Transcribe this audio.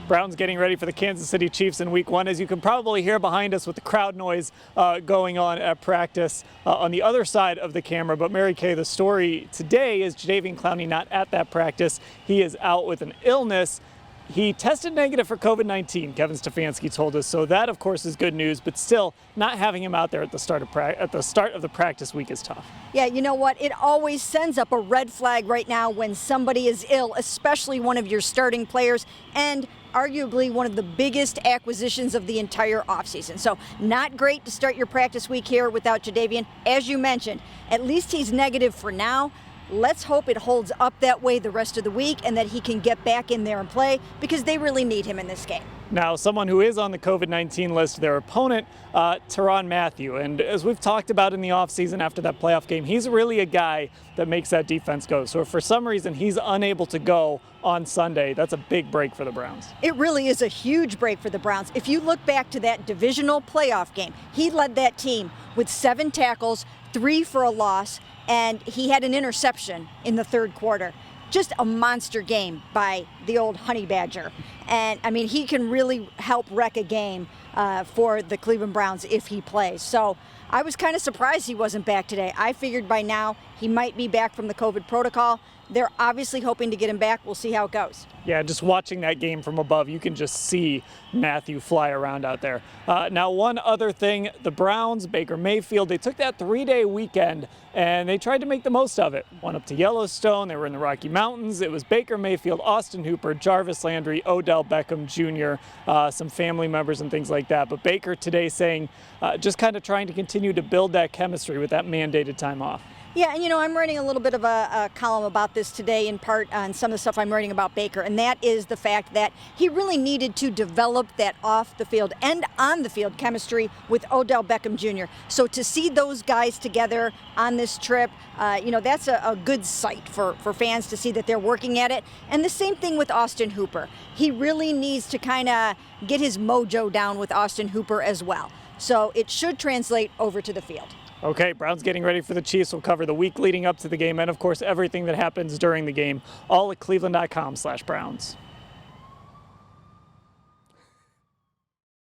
Browns getting ready for the Kansas City Chiefs in Week 1, as you can probably hear behind us with the crowd noise going on at practice on the other side of the camera. But Mary Kay, the story today is Jadeveon Clowney not at that practice. He is out with an illness. He tested negative for COVID-19, Kevin Stefanski told us, so that of course is good news, but still not having him out there at the start of the practice week is tough. Yeah, you know what? It always sends up a red flag right now when somebody is ill, especially one of your starting players and arguably one of the biggest acquisitions of the entire offseason. So not great to start your practice week here without Jadeveon. As you mentioned, at least he's negative for now. Let's hope it holds up that way the rest of the week and that he can get back in there and play, because they really need him in this game. Now, someone who is on the COVID-19 list, their opponent, Tyrann Mathieu. And as we've talked about in the offseason after that playoff game, he's really a guy that makes that defense go. So if for some reason he's unable to go on Sunday, that's a big break for the Browns. It really is a huge break for the Browns. If you look back to that divisional playoff game, he led that team with 7 tackles, 3 for a loss, and he had an interception in the third quarter. Just a monster game by the old Honey Badger. And I mean, he can really help wreck a game for the Cleveland Browns if he plays. So I was kind of surprised he wasn't back today. I figured by now he might be back from the COVID protocol. They're obviously hoping to get him back. We'll see how it goes. Yeah, just watching that game from above, you can just see Mathieu fly around out there. Now, one other thing, the Browns, Baker Mayfield, they took that 3-day weekend and they tried to make the most of it. Went up to Yellowstone, they were in the Rocky Mountains. It was Baker Mayfield, Austin Hooper, Jarvis Landry, Odell Beckham Jr., some family members and things like that. But Baker today saying just kind of trying to continue to build that chemistry with that mandated time off. Yeah, and you know, I'm writing a little bit of a column about this today, in part on some of the stuff I'm writing about Baker, and that is the fact that he really needed to develop that off the field and on the field chemistry with Odell Beckham Jr. So to see those guys together on this trip, you know, that's a good sight for fans to see that they're working at it. And the same thing with Austin Hooper. He really needs to kind of get his mojo down with Austin Hooper as well. So it should translate over to the field. Okay, Browns getting ready for the Chiefs. We'll cover the week leading up to the game and, of course, everything that happens during the game, all at cleveland.com/Browns.